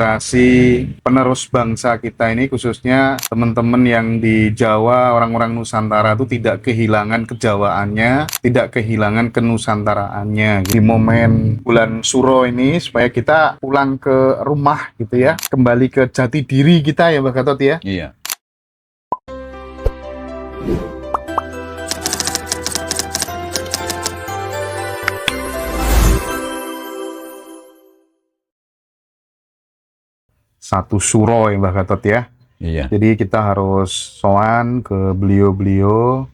Generasi penerus bangsa kita ini, khususnya teman-teman yang di Jawa, orang-orang Nusantara itu tidak kehilangan kejawaannya, tidak kehilangan kenusantaraannya. Di momen bulan Suro ini, supaya kita pulang ke rumah gitu ya, kembali ke jati diri kita ya Mbak Gatot ya. Iya. Satu Suro ya Mbak Gatot ya. Iya. Jadi kita harus sowan ke beliau-beliau,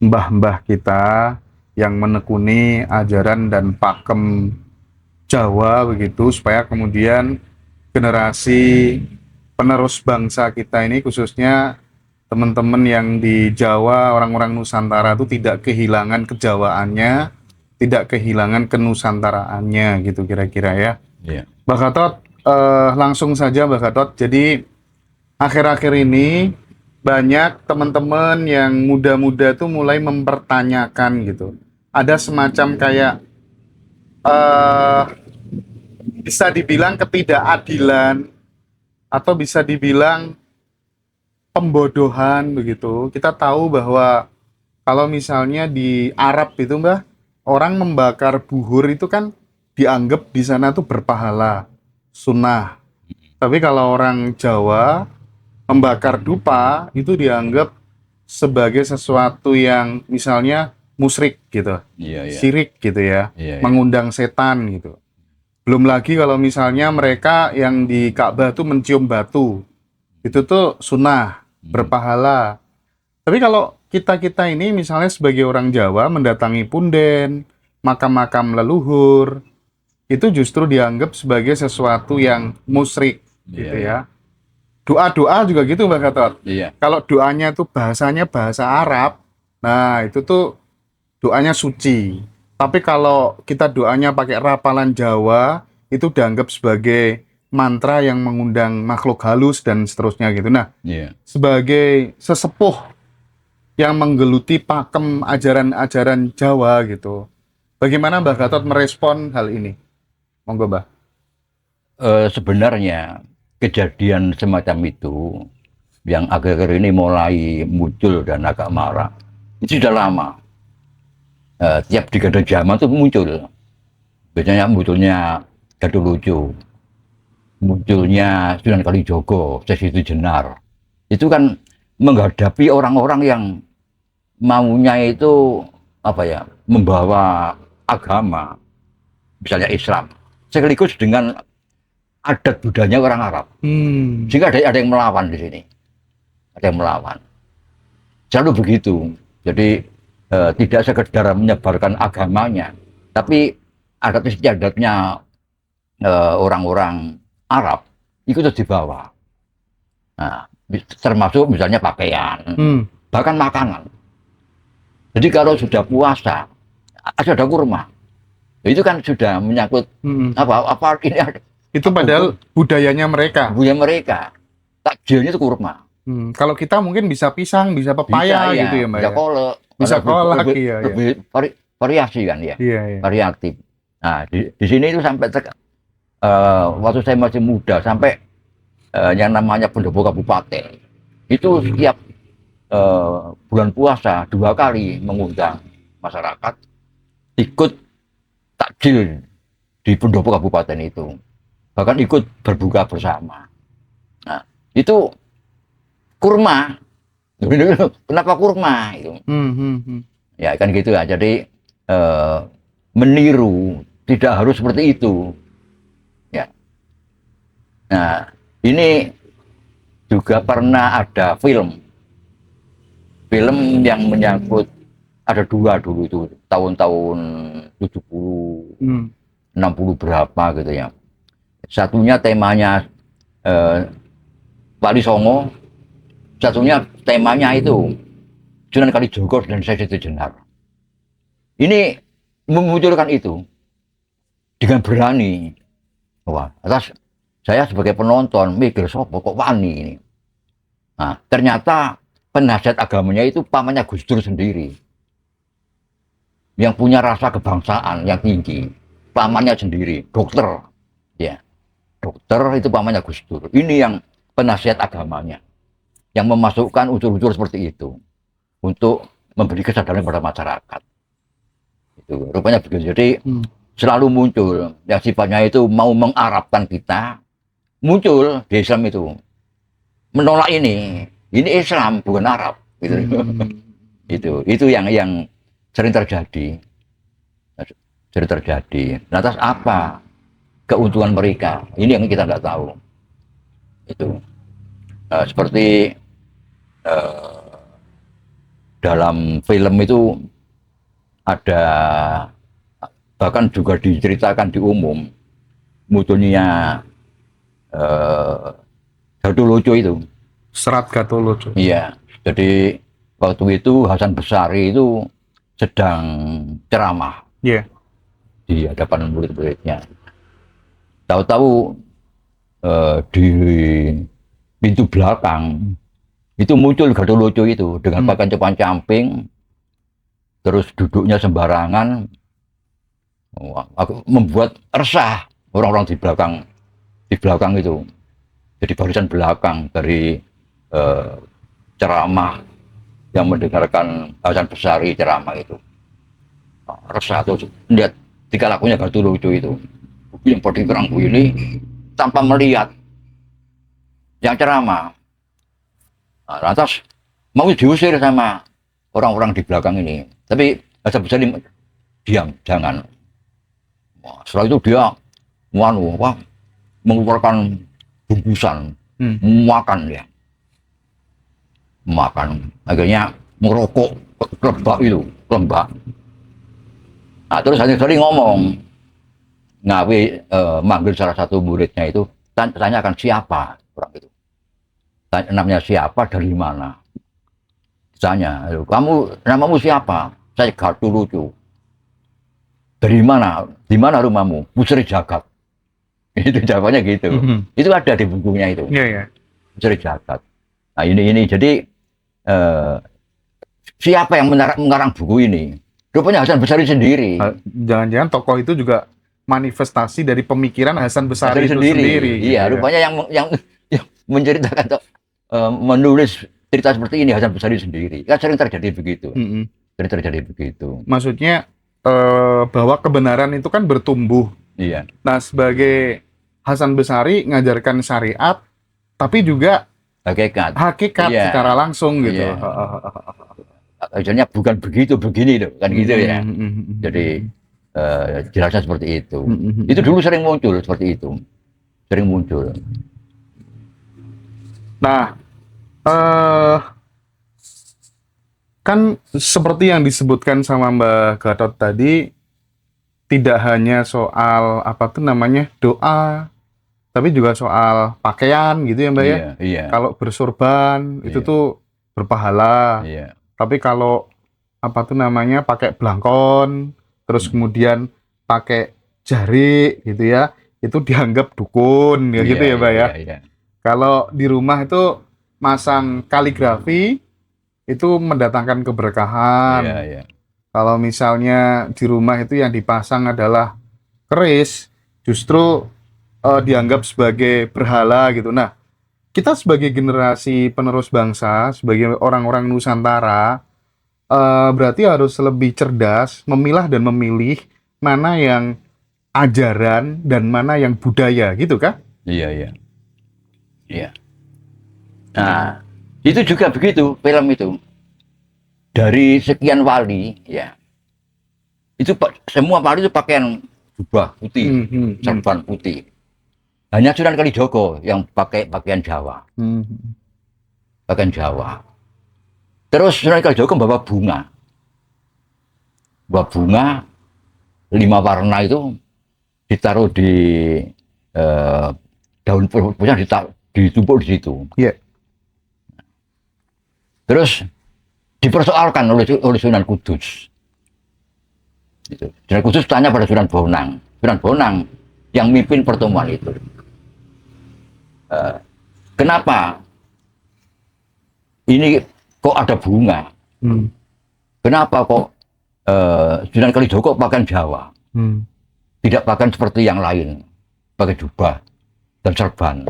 mbah-mbah kita yang menekuni ajaran dan pakem Jawa begitu, supaya kemudian generasi penerus bangsa kita ini, khususnya teman-teman yang di Jawa, orang-orang Nusantara itu tidak kehilangan kejawaannya, tidak kehilangan kenusantaraannya gitu kira-kira ya. Iya. Mbak Gatot, langsung saja Mbak Gatot. Jadi akhir-akhir ini banyak teman-teman yang muda-muda tuh mulai mempertanyakan gitu. Ada semacam kayak bisa dibilang ketidakadilan atau bisa dibilang pembodohan begitu. Kita tahu bahwa kalau misalnya di Arab itu Mbak, orang membakar buhur itu kan dianggap di sana tuh berpahala, sunnah. Tapi kalau orang Jawa membakar dupa itu dianggap sebagai sesuatu yang misalnya musyrik gitu, Iya. syirik gitu ya, Iya. mengundang setan gitu. Belum lagi kalau misalnya mereka yang di Ka'bah tuh mencium batu, itu tuh sunnah, berpahala. Tapi kalau kita-kita ini misalnya sebagai orang Jawa mendatangi punden, makam-makam leluhur, itu justru dianggap sebagai sesuatu yang musyrik gitu Iya. ya. Doa-doa juga gitu Mbak Gatot. Iya. Kalau doanya tuh bahasanya bahasa Arab, nah itu tuh doanya suci. Tapi kalau kita doanya pakai rapalan Jawa, itu dianggap sebagai mantra yang mengundang makhluk halus dan seterusnya gitu. Nah, Iya. sebagai sesepuh yang menggeluti pakem ajaran-ajaran Jawa gitu, bagaimana Mbak Gatot merespon hal ini? Monggo Mbak. Sebenarnya kejadian semacam itu yang akhir-akhir ini mulai muncul dan agak marak itu sudah lama. Tiap digadang zaman itu muncul. Biasanya munculnya Gaduh Lucu, munculnya Sunan Kalijogo, Sesi Jenar. Itu kan menghadapi orang-orang yang maunya itu apa ya, membawa agama, misalnya Islam, sekaligus dengan adat budayanya orang Arab. Sehingga ada yang melawan di sini, ada yang melawan. Selalu begitu. Jadi tidak sekedar menyebarkan agamanya, tapi adat istiadatnya orang-orang Arab itu terus dibawa. Nah, termasuk misalnya pakaian, bahkan makanan. Jadi kalau sudah puasa, ada kurma. Itu kan sudah menyangkut apa ini ada. Itu padahal budayanya mereka. Budaya mereka. Takjilnya itu kurma. Kalau kita mungkin bisa pisang, bisa pepaya Bisa, gitu ya Mbak bisa ya. kolak. Bisa kolak, lebih, iya, lebih variasi kan ya. Iya. Variatif. Nah, di sini itu sampai waktu saya masih muda sampai yang namanya pendopo kabupaten itu setiap bulan puasa 2 kali mengundang masyarakat ikut takjil di pendopo kabupaten itu, bahkan ikut berbuka bersama. Nah, itu kurma. Kenapa kurma itu? Ya kan gitu ya. Jadi meniru tidak harus seperti itu. Ya. Nah, ini juga pernah ada film yang menyangkut, ada 2 dulu itu tahun-tahun 70, 60 berapa gitu ya. Satunya temanya Wali Songo, satunya temanya itu Sunan Kalijogo dan Sesi Jenar. Ini memunculkan itu dengan berani. Wah, atas saya sebagai penonton mikir sopo kok wani ini. Nah, ternyata penasihat agamanya itu pamannya Gus Dur sendiri, yang punya rasa kebangsaan yang tinggi. Pamannya sendiri dokter, Ya, dokter itu pamannya Gus Dur. Ini yang penasihat agamanya, yang memasukkan unsur-unsur seperti itu untuk memberi kesadaran pada masyarakat. Itu rupanya begitu. Jadi selalu muncul yang sifatnya itu mau mengarabkan kita, muncul di Islam itu menolak ini Islam bukan Arab gitu. itu yang sering terjadi. Lantas apa keuntungan mereka? Ini yang kita nggak tahu. Itu seperti dalam film itu ada, bahkan juga diceritakan di umum, munculnya Gatholoco itu. Serat Gatholoco. Iya, jadi waktu itu Hasan Besari itu sedang ceramah di hadapan murid-muridnya. Tahu-tahu di pintu belakang itu muncul Gatholoco itu dengan pakaian compang-camping, terus duduknya sembarangan, membuat resah orang-orang di belakang itu. Jadi barisan belakang dari ceramah yang mendengarkan Hasan Besari ceramah itu resah tuh lihat tingkah lakunya Gatholoco itu, yang body kerangku ini tanpa melihat yang ceramah. Nah, lantas mau diusir sama orang-orang di belakang ini, tapi Hasan Besari diam, jangan. Wah, setelah itu dia mengeluarkan bungkusan, makan, akhirnya merokok lembak. Nah, terus Hasan Besari ngomong, manggil salah satu muridnya itu, tanyakan siapa orang itu. Namanya siapa, dari mana? Tanya, kamu namamu siapa? Saya Gatholoco. Dari mana? Di mana rumahmu? Pusri Jagat. Itu jawabannya gitu. Itu ada di bukunya itu. Pusri Jagat. Nah ini jadi siapa yang mengarang buku ini? Rupanya Hasan Besari sendiri. Jangan-jangan tokoh itu juga manifestasi dari pemikiran Hasan Besari itu sendiri. Iya, gitu rupanya yang menceritakan menulis cerita seperti ini Hasan Besari sendiri. Kan sering terjadi begitu. Sering terjadi begitu. Maksudnya bahwa kebenaran itu kan bertumbuh. Iya. Nah, sebagai Hasan Besari ngajarkan syariat, tapi juga hakikat secara langsung gitu. Akhirnya bukan begitu, begini loh, kan gitu ya. Jadi jelasnya seperti itu. Itu dulu sering muncul seperti itu, sering muncul. Nah, kan seperti yang disebutkan sama Mbak Gatot tadi, tidak hanya soal doa, tapi juga soal pakaian gitu ya Mbak ya. Iya. Kalau bersorban itu tuh berpahala. Iya. Tapi kalau pakai blangkon, terus kemudian pakai jari gitu ya, itu dianggap dukun ya gitu ya Mbak ya. Iya. Kalau di rumah itu masang kaligrafi itu mendatangkan keberkahan. Iya. Kalau misalnya di rumah itu yang dipasang adalah keris, justru dianggap sebagai berhala gitu. Nah, kita sebagai generasi penerus bangsa, sebagai orang-orang Nusantara, berarti harus lebih cerdas memilah dan memilih mana yang ajaran dan mana yang budaya, gitu kan? Iya. Nah, itu juga begitu film itu. Dari sekian wali, ya, itu semua wali itu pakaian jubah putih, serban putih. Hanya Sunan Kalijogo yang pakai pakaian Jawa. Pakaian Jawa. Terus Sunan Kalijogo bawa bunga. 5 warna itu ditaruh di daun pusang, ditumpuk di situ. Iya. Terus dipersoalkan oleh Sunan Kudus. Sunan Kudus tanya pada Sunan Bonang. Sunan Bonang yang mimpin pertemuan itu. Kenapa ini kok ada bunga? Kenapa kok Sunan Kalijogo pakaian Jawa? Tidak pakaian seperti yang lain. pakai jubah dan serban.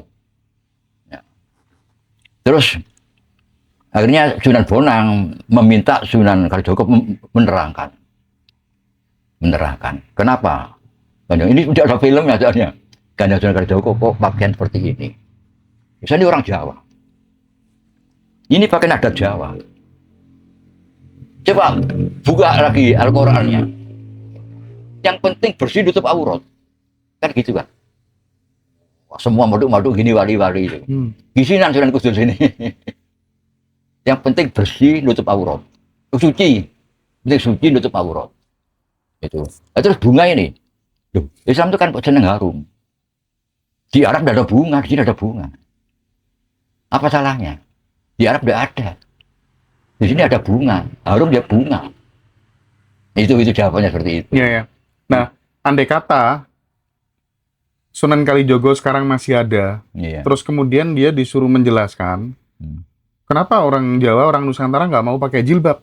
Ya. Terus akhirnya Sunan Bonang meminta Sunan Kalijogo menerangkan. Kenapa? Ini tidak ada filmnya soalnya. Kanjeng Sunan Kalijogo kok pakaian seperti ini. Misalnya ini orang Jawa. Ini pakaian adat Jawa. Coba buka lagi Al-Qur'annya. Yang penting bersih tutup aurat. Kan gitu kan. Semua maduk-maduk gini wali-wali itu. Gisinan Sunan Kudus ini. Yang penting bersih nutup aurat. Suci. Penting suci nutup aurat. Itu. Nah, terus bunga ini. Loh, Islam itu kan seneng harum. Di Arab tidak ada bunga, di sini ada bunga. Apa salahnya? Di Arab tidak ada. Di sini ada bunga. Harum dia bunga. Itu jawabannya seperti itu. Iya, ya. Nah, andai kata Sunan Kalijogo sekarang masih ada, Iya. terus kemudian dia disuruh menjelaskan, kenapa orang Jawa, orang Nusantara nggak mau pakai jilbab?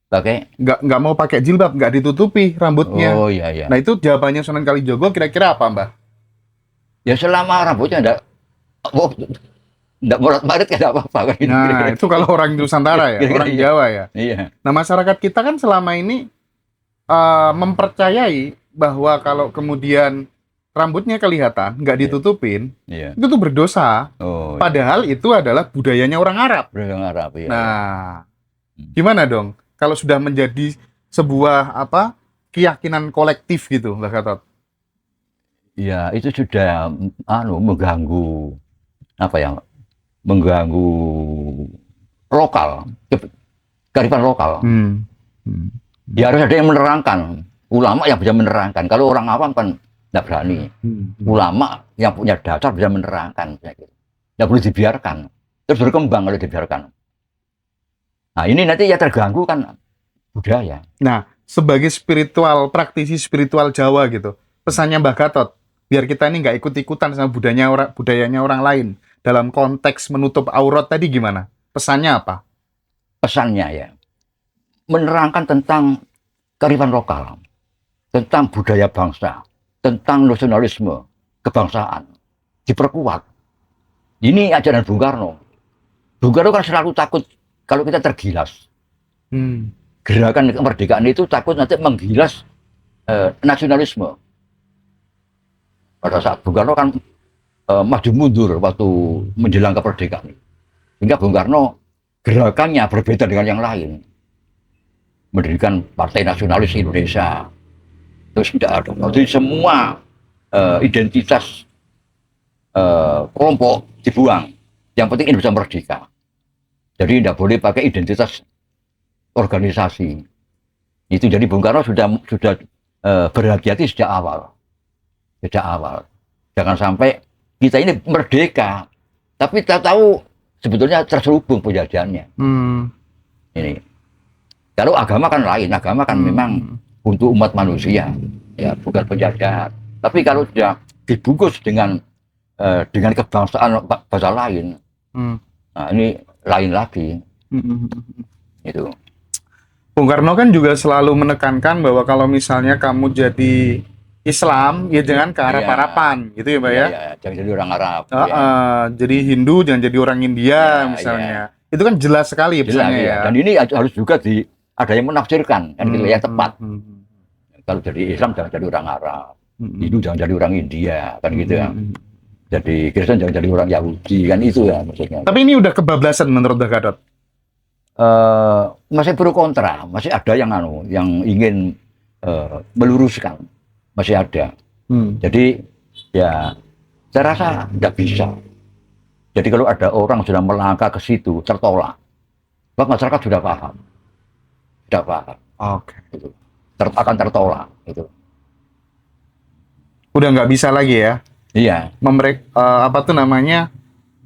Pakai? Nggak mau pakai jilbab, nggak ditutupi rambutnya. Oh iya, iya. Nah, itu jawabannya Sunan Kalijogo kira-kira apa, Mbah? Ya selama rambutnya enggak morat-marit ya enggak apa-apa kan. Nah, itu kalau orang Nusantara ya, orang Iya. Jawa ya. Iya. Nah, masyarakat kita kan selama ini mempercayai bahwa kalau kemudian rambutnya kelihatan, nggak ditutupin, Iya. itu tuh berdosa. Oh. Padahal itu adalah budayanya orang Arab. Orang Arab ya. Nah, gimana dong kalau sudah menjadi sebuah keyakinan kolektif gitu, Mbak Gatot? Ya, itu sudah mengganggu apa ya? Mengganggu lokal, kearifan lokal. Ya harus ada yang menerangkan. Ulama yang bisa menerangkan. Kalau orang awam kan tidak berani. Ulama yang punya dasar bisa menerangkan. Tidak boleh dibiarkan. Terus berkembang kalau dibiarkan. Nah ini nanti ya terganggu kan budaya. Nah, sebagai praktisi spiritual Jawa gitu, pesannya Mbak Gatot, biar kita ini nggak ikut-ikutan sama budayanya orang lain dalam konteks menutup aurat tadi gimana? Pesannya apa? Pesannya ya, menerangkan tentang kearifan lokal, tentang budaya bangsa, tentang nasionalisme, kebangsaan, diperkuat. Ini ajaran Bung Karno. Bung Karno kan selalu takut kalau kita tergilas. Gerakan kemerdekaan itu takut nanti menggilas nasionalisme. Pada saat Bung Karno kan maju mundur waktu menjelang kemerdekaan. Sehingga Bung Karno gerakannya berbeda dengan yang lain. Mendirikan Partai Nasionalis Indonesia. Terus tidak ada. Jadi semua identitas kelompok dibuang. Yang penting Indonesia merdeka. Jadi tidak boleh pakai identitas organisasi. Itu jadi Bung Karno sudah berhati-hati sejak awal. Jangan sampai kita ini merdeka, tapi tak tahu sebetulnya terselubung penjajahannya. Ini. Kalau agama kan lain, agama kan memang untuk umat manusia, ya bukan penjajahan. Tapi kalau sudah dibungkus dengan kebangsaan bahasa lain, nah ini lain lagi. Itu. Bung Karno kan juga selalu menekankan bahwa kalau misalnya kamu jadi Islam, ya jangan ke Arab-Araban, gitu ya, Mbak ya? Jangan jadi orang Arab. Jadi Hindu, jangan jadi orang India, misalnya. Itu kan jelas sekali pesannya ya. Dan ini harus juga ada yang menafsirkan, kan gitu, yang tepat. Kalau jadi Islam jangan jadi orang Arab, Hindu jangan jadi orang India, kan gitu ya. Jadi Kristen jangan jadi orang Yahudi, kan itu ya maksudnya. Tapi ini udah kebablasan menurut Mbak Gatot? Masih pro kontra, masih ada yang ingin meluruskan. Masih ada. Jadi ya saya rasa tidak bisa. Jadi kalau ada orang sudah melangkah ke situ tertolak, masyarakat sudah paham. Sudah paham. Oke. Gitu. Akan tertolak. Gitu. Udah nggak bisa lagi ya? Iya.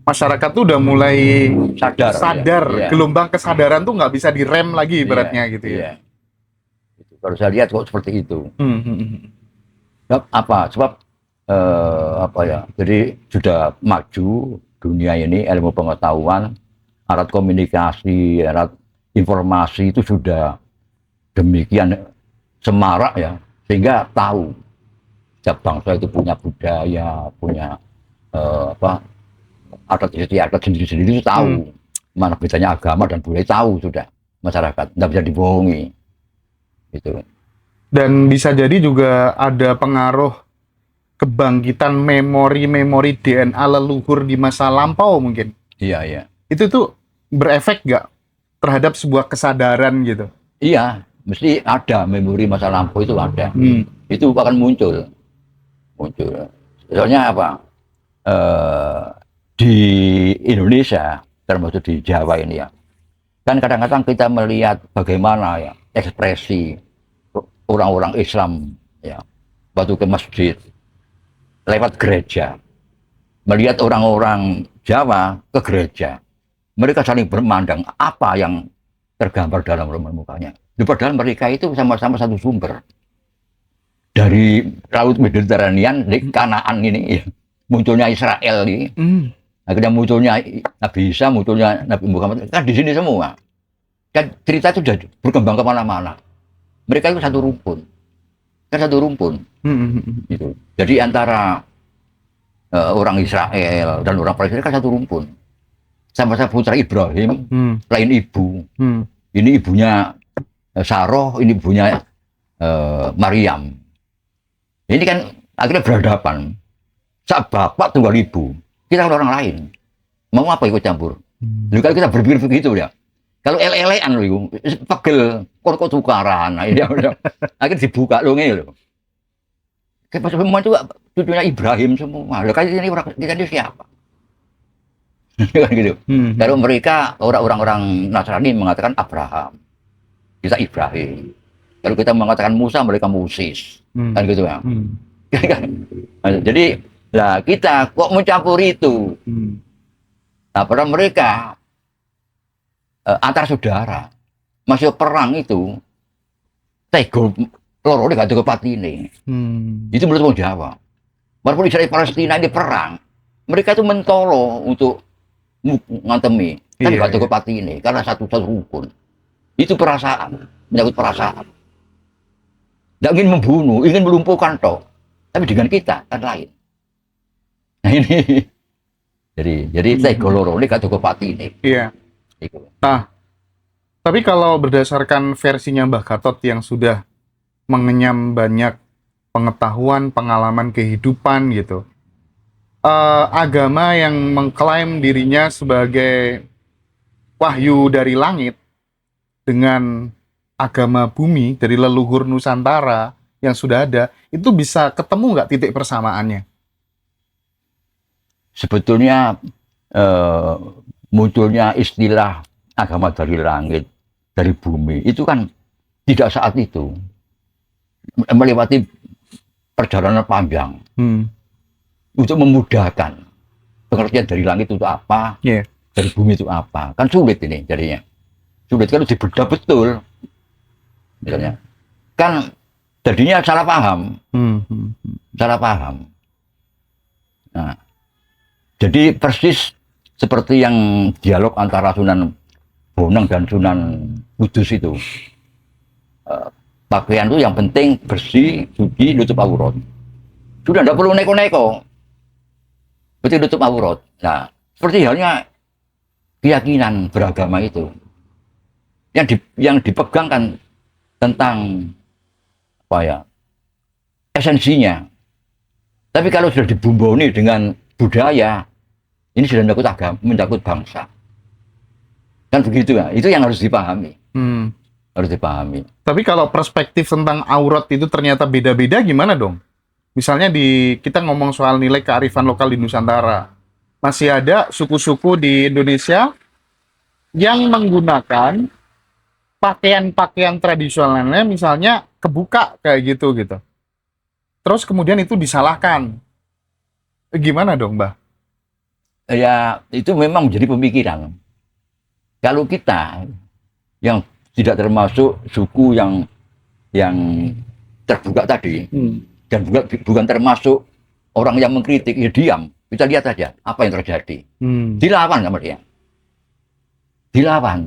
Masyarakat tuh udah mulai sadar. Iya. Gelombang kesadaran tuh nggak bisa direm lagi ibaratnya gitu ya. Iya. Kalau saya lihat kok seperti itu. Sebab jadi sudah maju dunia ini, ilmu pengetahuan, alat komunikasi, alat informasi itu sudah demikian semarak ya, sehingga tahu Setiap bangsa itu punya budaya, punya apa adat istiadat sendiri-sendiri itu tahu mana bedanya agama dan budaya, tahu sudah masyarakat, tidak bisa dibohongi gitu. Dan bisa jadi juga ada pengaruh kebangkitan memori-memori DNA leluhur di masa lampau mungkin. Iya, iya. Itu tuh berefek nggak terhadap sebuah kesadaran gitu? Iya, mesti ada memori masa lampau itu ada. Itu akan muncul. Soalnya apa? Di Indonesia, termasuk di Jawa ini ya, kan kadang-kadang kita melihat bagaimana ya ekspresi orang-orang Islam ya waktu ke masjid, lewat gereja, melihat orang-orang Jawa ke gereja, mereka saling bermandang apa yang tergambar dalam rumah mukanya. Padahal mereka itu sama-sama satu sumber dari Laut Mediterania, di Kanaan ini ya, munculnya Israel ini, akhirnya munculnya Nabi Isa, munculnya Nabi Muhammad, kan di sini semua. Dan cerita itu sudah berkembang kemana-mana. Mereka itu satu rumpun, kan satu rumpun. Gitu. Jadi antara orang Israel dan orang Palestina kan satu rumpun. Sama-sama putra Ibrahim, lain ibu. Ini ibunya Saroh, ini ibunya Maryam. Ini kan akhirnya berhadapan. Saat bapak tunggal ibu, kita kan orang lain. Mau apa ikut campur? Lalu kalau kita berpikir begitu ya. Kalau ele-elean loh, pegel, kok tukaran. Nah, ini akhirnya dibuka loh ini loh. Semua itu cucunya Ibrahim semua. Loh, ini orang kita ini siapa? Kan gitu. Kalau mereka orang-orang Nasrani mengatakan Abraham, kita Ibrahim. Kalau kita mengatakan Musa, mereka Moses, kan gitu ya. Jadi, lah kita kok mencampur itu. Nah, pada mereka antar saudara masih perang itu, tegol loro gak ada patine. Itu menurut orang Jawa. Walaupun Israel Palestina ini perang, mereka itu mentolo untuk ngantemi, kan gak ada patine karena satu rukun. Itu perasaan, menyangkut perasaan. Tidak ingin membunuh, ingin melumpuhkan toh, tapi dengan kita kan lain. Nah ini, jadi tegol loro ini gak ada patine. Iya. Nah, tapi kalau berdasarkan versinya Mbah Gatot yang sudah mengenyam banyak pengetahuan, pengalaman kehidupan gitu, agama yang mengklaim dirinya sebagai wahyu dari langit dengan agama bumi dari leluhur Nusantara yang sudah ada, itu bisa ketemu nggak titik persamaannya? Sebetulnya munculnya istilah agama dari langit, dari bumi, itu kan tidak saat itu. Melewati perjalanan panjang untuk memudahkan pengertian dari langit itu apa, dari bumi itu apa. Kan sulit ini jadinya. Sulit kalau dibedah betul. Misalnya, kan jadinya salah paham. Salah paham. Nah, jadi persis seperti yang dialog antara Sunan Bonang dan Sunan Kudus itu. Pakaian itu yang penting bersih, suci, nutup aurat. Sudah tidak perlu neko-neko. Berarti nutup aurat. Nah, seperti halnya keyakinan beragama itu. Yang dipegangkan tentang apa ya, esensinya. Tapi kalau sudah dibumboni dengan budaya, ini sudah menyangkut bangsa. Kan begitu ya, itu yang harus dipahami. Harus dipahami. Tapi kalau perspektif tentang aurat itu ternyata beda-beda, gimana dong? Misalnya kita ngomong soal nilai kearifan lokal di Nusantara. Masih ada suku-suku di Indonesia yang menggunakan pakaian-pakaian tradisionalnya misalnya kebuka kayak gitu. Terus kemudian itu disalahkan. Gimana dong, Mbah? Ya, itu memang menjadi pemikiran. Kalau kita yang tidak termasuk suku yang terbuka tadi, dan bukan termasuk orang yang mengkritik, ya diam. Kita lihat saja apa yang terjadi. Dilawan sama dia. Dilawan.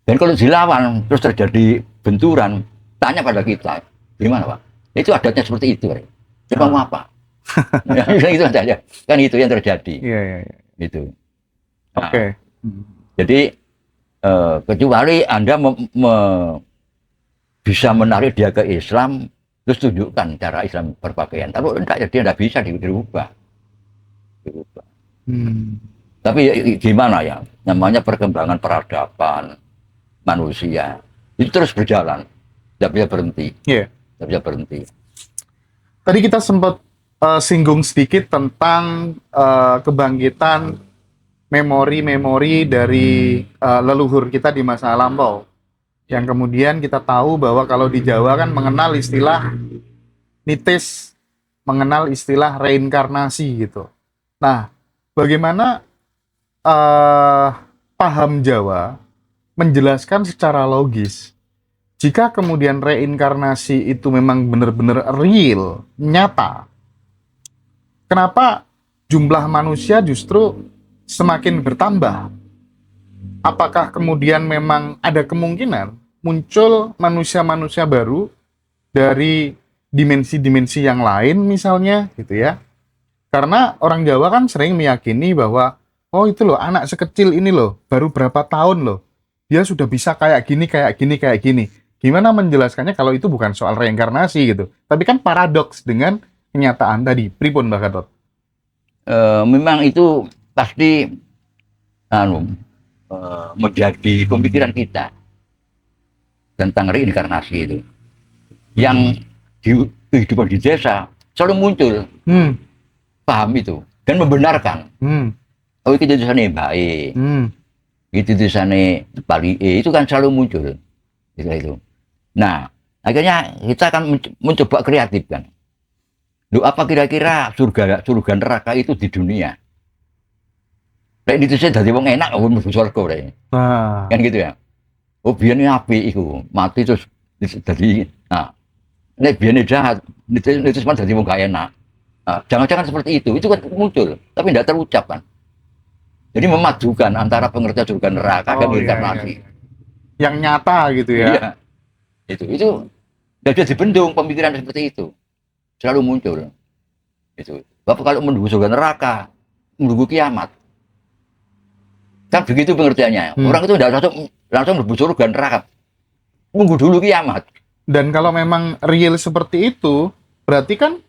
Dan kalau dilawan, terus terjadi benturan, tanya pada kita, gimana Pak? Itu adatnya seperti itu. Mau apa? Itu saja. Kan itu yang terjadi. Iya, iya, iya. Itu. Nah, Oke. jadi kecuali Anda bisa menarik dia ke Islam, terus tunjukkan cara Islam berpakaian. Kalau tidak, ya dia tidak bisa dirubah. Tapi gimana ya? Namanya perkembangan peradaban manusia itu terus berjalan, tidak bisa berhenti. Iya. Tidak bisa berhenti. Tadi kita sempat singgung sedikit tentang kebangkitan memori-memori dari leluhur kita di masa lampau. Yang kemudian kita tahu bahwa kalau di Jawa kan mengenal istilah nitis, mengenal istilah reinkarnasi gitu. Nah, bagaimana paham Jawa menjelaskan secara logis jika kemudian reinkarnasi itu memang benar-benar real, nyata, kenapa jumlah manusia justru semakin bertambah? Apakah kemudian memang ada kemungkinan muncul manusia-manusia baru dari dimensi-dimensi yang lain misalnya gitu ya? Karena orang Jawa kan sering meyakini bahwa oh itu loh anak sekecil ini loh baru berapa tahun loh dia sudah bisa kayak gini, kayak gini, kayak gini. Gimana menjelaskannya kalau itu bukan soal reinkarnasi gitu? Tapi kan paradoks dengan kenyataan tadi. Pripun Mbak Gatot? Memang itu pasti menjadi pemikiran kita tentang reinkarnasi itu. Yang di kehidupan di desa selalu muncul paham itu dan membenarkan. Oh itu tulisannya baik, itu tulisannya Bali itu kan selalu muncul. Itu. Nah, akhirnya kita akan mencoba kreatif kan. Loh, apa kira-kira surga neraka itu di dunia? Kayak itu saya dari wong enak, wong mlebu surga kan gitu ya. Oh biyen api iku, mati terus jadi nah nek biyen jahat, itu cuma dadi wong gak enak. Nah, jangan-jangan seperti itu kan muncul, tapi tidak terucap kan. Jadi memadukan antara pengertian surga neraka dan reinkarnasi. Iya. Yang nyata gitu ya. Iya. Itu tidak dibendung pemikiran seperti itu. Selalu muncul. Itu. Bapak kalau menunggu surga neraka, menunggu kiamat. Kan begitu pengertiannya. Orang itu tidak langsung menunggu surga neraka. Menunggu dulu kiamat. Dan kalau memang real seperti itu, berarti kan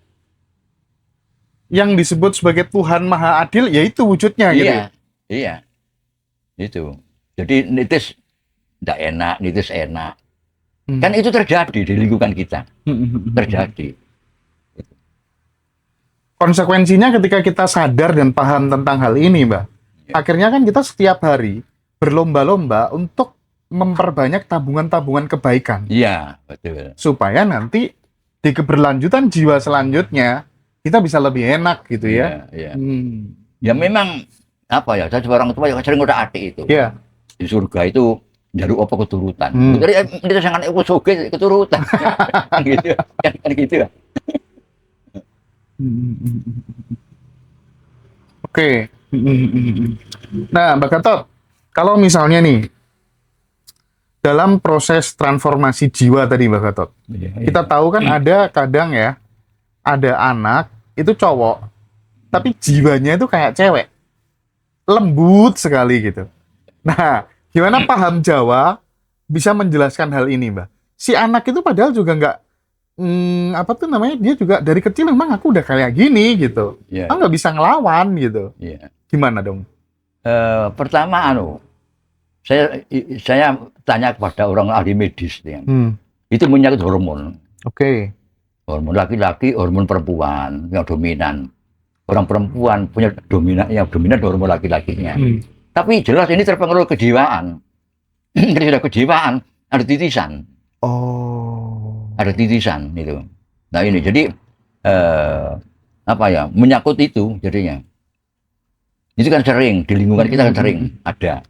yang disebut sebagai Tuhan Maha Adil, yaitu wujudnya gitu. Iya. Itu. Jadi nitis tidak enak, nitis enak. Kan itu terjadi di lingkungan kita. Terjadi. Konsekuensinya ketika kita sadar dan paham tentang hal ini, Mbak, akhirnya kan kita setiap hari berlomba-lomba untuk memperbanyak tabungan-tabungan kebaikan. Iya, betul. Supaya nanti di keberlanjutan jiwa selanjutnya kita bisa lebih enak gitu ya. Iya. Ya memang apa ya, saya seorang tua yang sering udah atik itu. Iya. Di surga itu jalur apa keturutan. Jadi itu sangat soge keturutan. Gitu. Kan gitu ya. Oke. Nah, Mbak Gatot, kalau misalnya nih dalam proses transformasi jiwa tadi Mbak Gatot, kita tahu kan ada kadang ya, ada anak itu cowok, tapi jiwanya itu kayak cewek, lembut sekali gitu. Nah, gimana paham Jawa bisa menjelaskan hal ini, Mbak? Si anak itu padahal juga nggak, apa tuh namanya, dia juga dari kecil memang aku udah kayak gini gitu. Aku nggak bisa ngelawan gitu. Gimana dong? Pertama, saya tanya kepada orang ahli medis, itu menyangkut hormon. Oke. Hormon laki-laki, hormon perempuan yang dominan. Orang perempuan punya yang dominan hormon laki-lakinya. Tapi jelas ini terpengaruh kejiwaan. Jadi sudah kejiwaan, ada titisan. Oh. Ada titisan itu. Nah ini jadi apa ya, menyangkut itu jadinya. Itu kan sering di lingkungan kita kan sering ada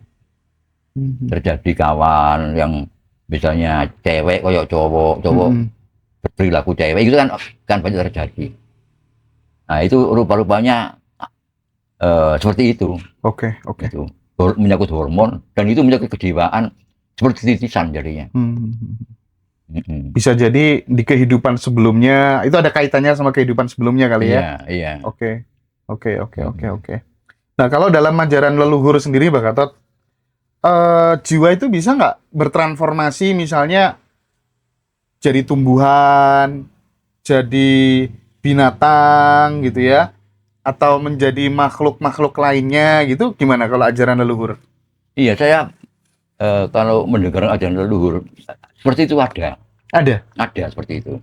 terjadi kawan yang misalnya cewek koyok cowok berperilaku cewek itu kan banyak terjadi. Nah itu rupa-rupanya seperti itu. Oke. Itu menyangkut hormon dan itu menyangkut kejiwaan seperti titisan jadinya. Mm-mm. Bisa jadi di kehidupan sebelumnya itu ada kaitannya sama kehidupan sebelumnya kali ya. Iya, iya. Oke, oke, oke, oke, oke. Nah, kalau dalam ajaran leluhur sendiri, Mbak Gatot, jiwa itu bisa nggak bertransformasi, misalnya jadi tumbuhan, jadi binatang gitu ya, atau menjadi makhluk-makhluk lainnya gitu? Gimana kalau ajaran leluhur? Iya, saya kalau mendengar ajaran leluhur seperti itu Ada. ada seperti itu.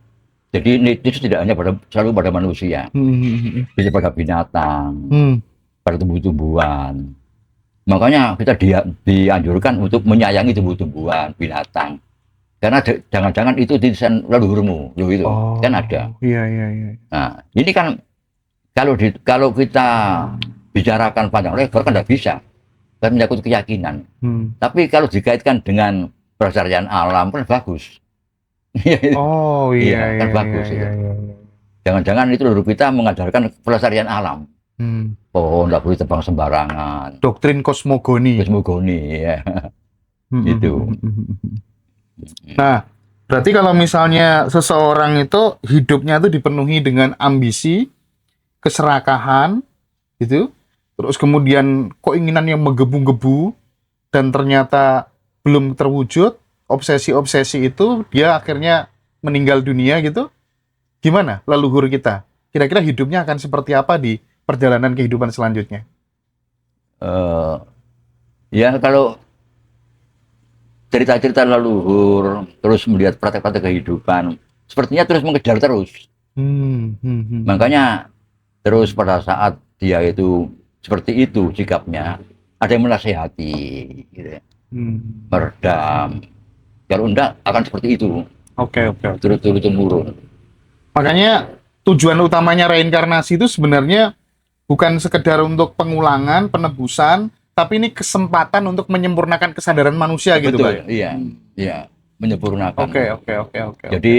Jadi itu tidak hanya selalu pada manusia, Hmm. bisa pada binatang, Hmm. pada tumbuh-tumbuhan. Makanya kita dianjurkan untuk menyayangi tumbuh-tumbuhan, binatang. Karena jangan-jangan itu desain leluhurmu, loh itu Oh, kan ada. iya, iya, iya. Nah, ini kan kalau kita bicarakan panjang lebar kan tidak bisa, kan menyangkut keyakinan. Hmm. Tapi kalau dikaitkan dengan pelestarian alam kan bagus. Oh, iya, Iya, kan iya, iya, bagus iya, itu. iya, iya. Jangan-jangan itu leluhur kita mengajarkan pelestarian alam. Hmm. Pohon nggak boleh tebang sembarangan. Doktrin kosmogoni. Kosmogoni, ya. Hmm, hmm, Itu. hmm, hmm, hmm, hmm. Nah, berarti kalau misalnya seseorang itu hidupnya itu dipenuhi dengan ambisi, keserakahan, gitu, terus kemudian keinginan yang menggebu-gebu, dan ternyata belum terwujud, obsesi-obsesi itu, dia akhirnya meninggal dunia gitu, gimana leluhur kita? Kira-kira hidupnya akan seperti apa di perjalanan kehidupan selanjutnya? Eh, ya kalau cerita-cerita leluhur, terus melihat praktek-praktek kehidupan, sepertinya terus mengejar terus. Hmm, hmm, hmm. Makanya terus pada saat dia itu seperti itu sikapnya, ada yang menasehati, gitu ya, Hmm. meredam. Kalau enggak akan seperti itu, Oke, oke, oke. turut-turut temurun. Makanya tujuan utamanya reinkarnasi itu sebenarnya bukan sekedar untuk pengulangan, penebusan, tapi ini kesempatan untuk menyempurnakan kesadaran manusia gitu, Pak. Betul, iya, iya, menyempurnakan. Oke, oke, oke, oke. Jadi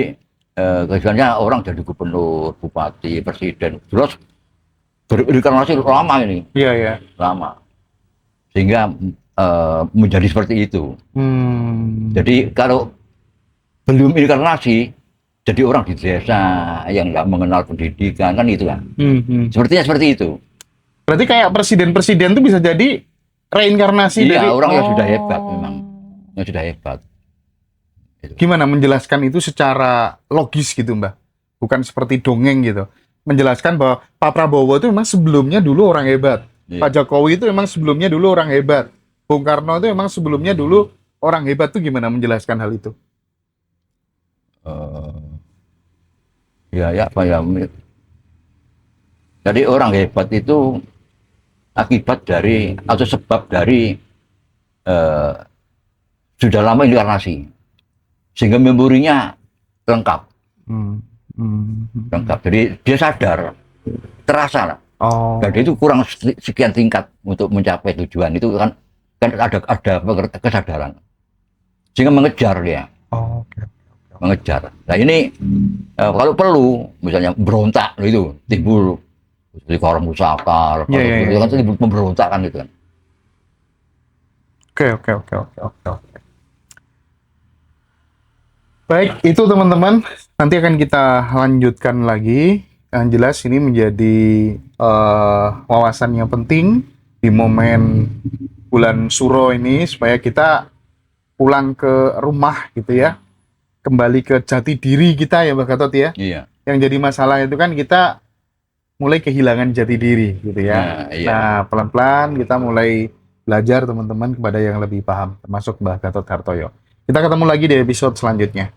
kecuali orang jadi gubernur, bupati, presiden, terus berinkarnasi lama ini, Iya, iya. lama, sehingga menjadi seperti itu. Jadi kalau belum inkarnasi, jadi orang di desa yang nggak mengenal pendidikan kan itu kan. Sepertinya seperti itu. Berarti kayak presiden-presiden itu bisa jadi reinkarnasi Iya, dari orang yang sudah hebat memang, yang sudah hebat. Gimana menjelaskan itu secara logis gitu, Mbak? Bukan seperti dongeng gitu. Menjelaskan bahwa Pak Prabowo itu memang sebelumnya dulu orang hebat. Iya. Pak Jokowi itu memang sebelumnya dulu orang hebat. Bung Karno itu memang sebelumnya dulu orang hebat, tuh gimana menjelaskan hal itu? Ya apa ya? Jadi orang hebat itu akibat dari atau sebab dari sudah lama inkarnasi, sehingga memorinya lengkap, lengkap. Jadi dia sadar, terasa lah. Oh. Jadi itu kurang sekian tingkat untuk mencapai tujuan itu kan ada kesadaran, sehingga mengejar dia, Oh, oke. mengejar. Nah ini kalau perlu, misalnya berontak itu timbul di forum musakar, Iya, iya, itu iya. kan timbul pemberontakan gitu kan. Oke. Baik, itu teman-teman. Nanti akan kita lanjutkan lagi. Yang jelas ini menjadi wawasan yang penting di momen bulan Suro ini, supaya kita pulang ke rumah gitu ya. Kembali ke jati diri kita ya, Mbak Gatot ya. Iya. Yang jadi masalah itu kan kita mulai kehilangan jati diri gitu ya. Nah, iya. Nah, pelan-pelan kita mulai belajar teman-teman kepada yang lebih paham, termasuk Mbak Gatot Hartoyo. Kita ketemu lagi di episode selanjutnya.